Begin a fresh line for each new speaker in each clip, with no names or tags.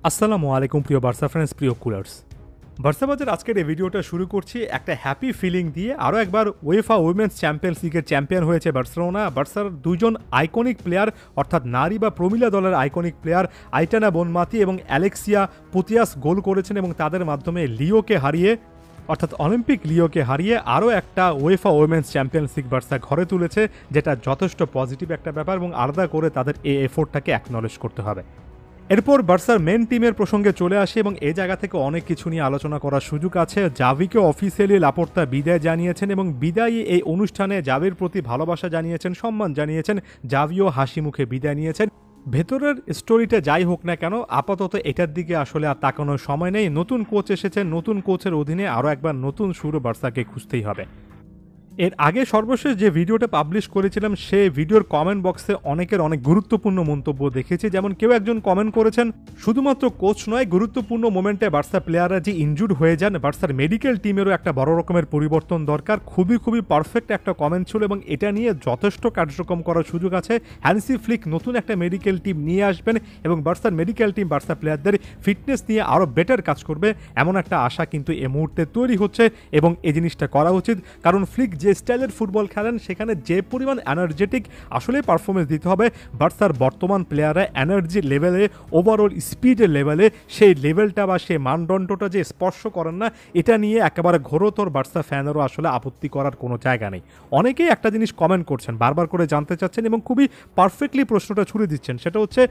আসসালামু আলাইকুম প্রিয় বার্সা ফ্রেন্ডস, প্রিয় কুলার্স। বার্সাবাজের আজকের এই ভিডিওটা শুরু করছি একটা হ্যাপি ফিলিং দিয়ে। আরও একবার ওয়েফা উইমেন্স চ্যাম্পিয়ন্স লিগের চ্যাম্পিয়ন হয়েছে বার্সেলোনা। বার্সার দুজন আইকনিক প্লেয়ার, অর্থাৎ নারী বা প্রমিলা দলের আইকনিক প্লেয়ার আইটানা বনমাতি এবং অ্যালেক্সিয়া পুতিয়াস গোল করেছেন এবং তাদের মাধ্যমে লিওকে হারিয়ে, অর্থাৎ অলিম্পিক লিওকে হারিয়ে আরও একটা UEFA women's champions league Barca ঘরে তুলেছে, যেটা যথেষ্ট পজিটিভ একটা ব্যাপার এবং আলাদা করে তাদের এই এফোর্টটাকে অ্যাকনলেজ করতে হবে। এরপর বার্সার মেন টিমের প্রসঙ্গে চলে আসে এবং এই জায়গা থেকে অনেক কিছু নিয়ে আলোচনা করার সুযোগ আছে। জাভিকে অফিসিয়ালি লাপোর্তা বিদায় জানিয়েছেন এবং বিদায়ী এই অনুষ্ঠানে জাভির প্রতি ভালোবাসা জানিয়েছেন, সম্মান জানিয়েছেন। জাভিও হাসি মুখে বিদায় নিয়েছেন। ভেতরের স্টোরিটা যাই হোক না কেন, আপাতত এটার দিকে আসলে আর তাকানোর সময় নেই। নতুন কোচ এসেছেন, নতুন কোচের অধীনে আরও একবার নতুন সুর বার্সাকে খুঁজতেই হবে। এর আগে সর্বশেষ যে ভিডিওটা পাবলিশ করেছিলাম সে ভিডিওর কমেন্ট বক্সে অনেকের অনেক গুরুত্বপূর্ণ মন্তব্য দেখেছি। যেমন কেউ একজন কমেন্ট করেছেন, শুধুমাত্র কোচ নয়, গুরুত্বপূর্ণ মোমেন্টে বার্সা প্লেয়াররা যে ইনজুর্ড হয়ে যান, বার্সার মেডিকেল টিমেরও একটা বড় রকমের পরিবর্তন দরকার। খুবই পারফেক্ট একটা কমেন্ট ছিল এবং এটা নিয়ে যথেষ্ট কার্যক্রম করার সুযোগ আছে। হ্যান্সি ফ্লিক নতুন একটা মেডিকেল টিম নিয়ে আসবেন এবং বার্সার মেডিকেল টিম বার্সা প্লেয়ারদের ফিটনেস নিয়ে আরও বেটার কাজ করবে, এমন একটা আশা কিন্তু এই মুহূর্তে তৈরি হচ্ছে এবং এই জিনিসটা করা উচিত। কারণ ফ্লিক যে স্টাইলের ফুটবল খেলেন সেখানে যে পরিমাণ এনার্জেটিক আসলে পারফরমেন্স দিতে হবে, বার্সার বর্তমান প্লেয়াররা এনার্জি লেভেলে, ওভারঅল স্পিডের লেভেলে সেই লেভেলটা বা সেই মানদণ্ডটা যে স্পর্শ করেন না, এটা নিয়ে একেবারে ঘোরতর বার্সা ফ্যানেরও আসলে আপত্তি করার কোনো জায়গা নেই। অনেকেই একটা জিনিস কমেন্ট করছেন, বারবার করে জানতে চাচ্ছেন এবং খুবই পারফেক্টলি প্রশ্নটা ছুড়ে দিচ্ছেন। সেটা হচ্ছে,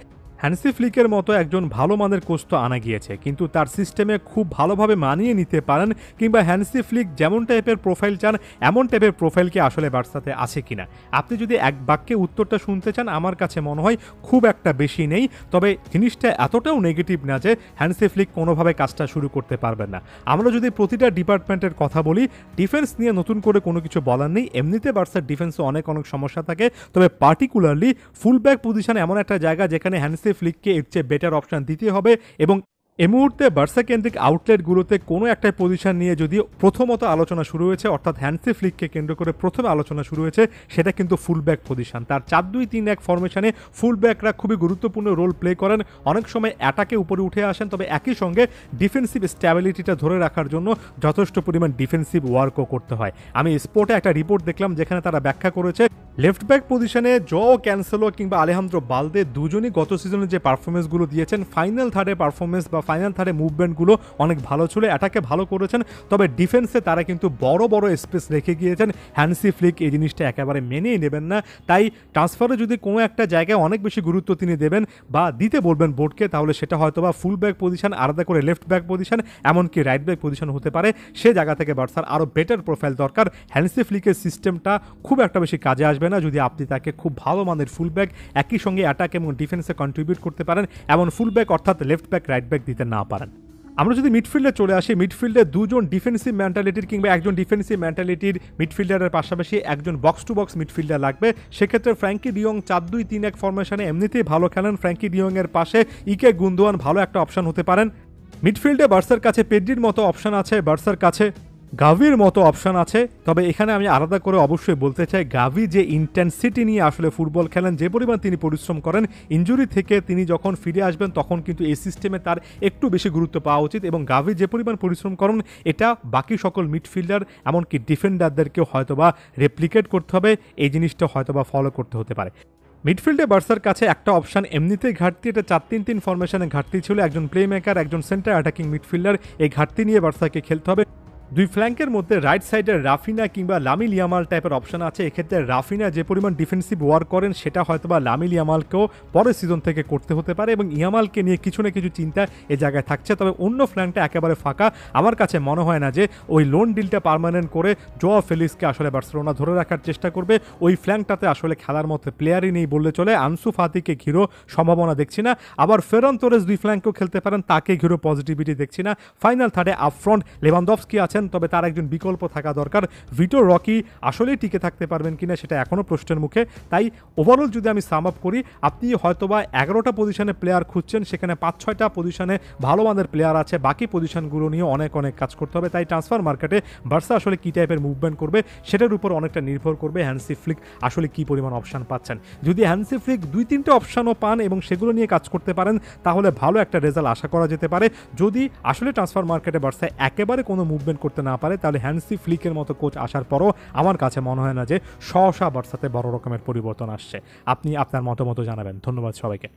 হ্যান্সি ফ্লিকের মতো একজন ভালো মানের কোচ তো আনা গিয়েছে, কিন্তু তার সিস্টেমে খুব ভালোভাবে মানিয়ে নিতে পারেন কিংবা হ্যান্সি ফ্লিক যেমন টাইপের প্রোফাইল চান এমন টাইপের প্রোফাইল কি আসলে বার্সাতে আছে কিনা? আপনি যদি এক বাক্যে উত্তরটা শুনতে চান, আমার কাছে মনে হয় খুব একটা বেশি নেই। তবে জিনিসটা এতটাও নেগেটিভ না যে হ্যান্সি ফ্লিক কোনোভাবে কাজটা শুরু করতে পারবেন না। আমরা যদি প্রতিটা ডিপার্টমেন্টের কথা বলি, ডিফেন্স নিয়ে নতুন করে কোনো কিছু বলার নেই। এমনিতে বার্সার ডিফেন্সে অনেক সমস্যা থাকে, তবে পার্টিকুলারলি ফুল ব্যাক পজিশন এমন একটা জায়গা যেখানে হ্যান্সি ফ্লিককে এর চেয়ে বেটার অপশন দিতে হবে। এবং এই মুহূর্তে বার্সা কেন্দ্রিক আউটলেটগুলোতে কোনো একটা পজিশন নিয়ে যদিও প্রথমত আলোচনা শুরু হয়েছে, অর্থাৎ হ্যান্সি ফ্লিককে কেন্দ্র করে প্রথমে আলোচনা শুরু হয়েছে, সেটা কিন্তু ফুল ব্যাক পজিশন। তার 4-2-3-1 ফরমেশনে ফুল ব্যাকরা খুবই গুরুত্বপূর্ণ রোল প্লে করেন, অনেক সময় অ্যাটাকে উপরে উঠে আসেন, তবে একই সঙ্গে ডিফেন্সিভ স্ট্যাবিলিটিটা ধরে রাখার জন্য যথেষ্ট পরিমাণ ডিফেন্সিভ ওয়ার্কও করতে হয়। আমি স্পোর্টে একটা রিপোর্ট দেখলাম যেখানে তারা ব্যাখ্যা করেছে, লেফট ব্যাক পজিশনে জোয়াও ক্যানসেলো কিংবা আলেহান্দ্রো বালদে দুজনই গত সিজনে যে পারফরমেন্সগুলো দিয়েছেন, ফাইনাল থার্ডে পারফরমেন্স বা ফাইনাল থার্ডে মুভমেন্টগুলো অনেক ভালো ছিল, অ্যাটাকে ভালো করেছেন, তবে ডিফেন্সে তারা কিন্তু বড় স্পেস রেখে গিয়েছেন। হ্যান্সি ফ্লিক এই জিনিসটা একেবারে মেনেই নেবেন না। তাই ট্রান্সফারে যদি কোনো একটা জায়গায় অনেক বেশি গুরুত্ব তিনি দেবেন বা দিতে বলবেন বোর্ডকে, তাহলে সেটা হয়তো বা ফুল ব্যাক পজিশন, আলাদা করে লেফট ব্যাক পজিশন, এমনকি রাইট ব্যাক পজিশন হতে পারে। সে জায়গা থেকে বার্সার আরও বেটার প্রোফাইল দরকার। হ্যান্সি ফ্লিকের সিস্টেমটা খুব একটা বেশি কাজে আসবে না যদি আপনি তাকে খুব ভালো মানের ফুল ব্যাক, একই সঙ্গে অ্যাটাক এবং ডিফেন্সে কন্ট্রিবিউট করতে পারেন এমন ফুল ব্যাক, অর্থাৎ লেফট ব্যাক রাইট ব্যাক দিতে না পারেন। আমরা যদি মিডফিল্ডে চলে আসি, মিডফিল্ডে দুজন ডিফেন্সিভ মেন্টালিটির কিংবা একজন ডিফেন্সিভ মেন্টালিটির মিডফিল্ডারের পাশাপাশি একজন বক্স টু বক্স মিডফিল্ডার লাগবে। সেক্ষেত্রে ফ্র্যাঙ্কি ডিয়ং 4-2-3-1 ফরমেশনে এমনিতেই ভালো খেলেন। ফ্র্যাঙ্কি ডিয়ংয়ের পাশে ইকে গুন্দোয়ান ভালো একটা অপশন হতে পারেন। মিডফিল্ডে বার্সার কাছে পেড্রির মতো অপশন আছে, বার্সার কাছে গাভির মতো অপশন আছে। তবে এখানে আমি আলাদা করে অবশ্যই বলতে চাই, গাভি যে ইন্টেন্সিটি নিয়ে আসলে ফুটবল খেলেন, যে পরিমাণ তিনি পরিশ্রম করেন, ইনজুরি থেকে তিনি যখন ফিরে আসবেন তখন কিন্তু এই সিস্টেমে তার একটু বেশি গুরুত্ব পাওয়া উচিত। এবং গাভি যে পরিমাণ পরিশ্রম করেন, এটা বাকি সকল মিডফিল্ডার এমনকি ডিফেন্ডারদেরকেও হয়তোবা রেপ্লিকেট করতে হবে, এই জিনিসটা হয়তোবা ফলো করতে হতে পারে। মিডফিল্ডে বার্সার কাছে একটা অপশন এমনিতেই ঘাটতি, এটা 4-3-3 ফরমেশনে ঘাটতি ছিল, একজন প্লে মেকার, একজন সেন্টার অ্যাটাকিং মিডফিল্ডার। এই ঘাটতি নিয়ে বার্সাকে খেলতে হবে। দুই ফ্ল্যাঙ্কের মধ্যে রাইট সাইডে রাফিনা কিংবা লামিল ইয়ামাল টাইপের অপশন আছে। এক্ষেত্রে রাফিনা যে পরিমাণ ডিফেন্সিভ ওয়ার্ক করেন সেটা হয়তোবা লামিল ইয়ামালকেও পরের সিজন থেকে করতে হতে পারে এবং ইয়ামালকে নিয়ে কিছু না কিছু চিন্তা এ জায়গায় থাকছে। তবে অন্য ফ্ল্যাঙ্কটা একেবারে ফাঁকা। আমার কাছে মনে হয় না যে ওই লোন ডিলটা পার্মানেন্ট করে জোয়া ফেলিক্সকে আসলে বার্সেলোনা ধরে রাখার চেষ্টা করবে। ওই ফ্ল্যাঙ্কটাতে আসলে খেলার মতো প্লেয়ারই নেই বললে চলে। আনসু ফাতিকে ঘিরো সম্ভাবনা দেখছি না। আবার ফেরান তোরেস দুই ফ্ল্যাঙ্কও খেলতে পারেন, তাকে ঘিরো পজিটিভিটি দেখছি না। ফাইনাল থার্ডে আপফ্রন্ট লেভানডফস্কি আছেন, আছেন, তবে তার একজন বিকল্প থাকা দরকার। ভিটোর রকি আসলেই টিকে থাকতে পারবেন কিনা সেটা এখনও প্রশ্নের মুখে। তাই ওভারঅল যদি আমি সাম আপ করি, আপনি হয়তোবা 11টা পজিশনে প্লেয়ার খুঁজছেন, সেখানে 5-6টা পজিশনে ভালো মানের প্লেয়ার আছে, বাকি পজিশনগুলো নিয়ে অনেক কাজ করতে হবে। তাই ট্রান্সফার মার্কেটে বার্সা আসলে কী টাইপের মুভমেন্ট করবে সেটার উপর অনেকটা নির্ভর করবে হ্যান্সি ফ্লিক আসলে কী পরিমাণ অপশান পাচ্ছেন। যদি হ্যান্সি ফ্লিক 2-3টে অপশানও পান এবং সেগুলো নিয়ে কাজ করতে পারেন, তাহলে ভালো একটা রেজাল্ট আশা করা যেতে পারে। যদি আসলে ট্রান্সফার মার্কেটে বার্সা একেবারে কোনো মুভমেন্ট করতে না পারে, তাহলে হ্যান্সি ফ্লিকের মতো কোচ আসার পরও আমার কাছে মনে হয় না যে বার্সাতে বড় রকমের পরিবর্তন আসছে। আপনি আপনার মতামত জানাবেন। ধন্যবাদ সবাইকে।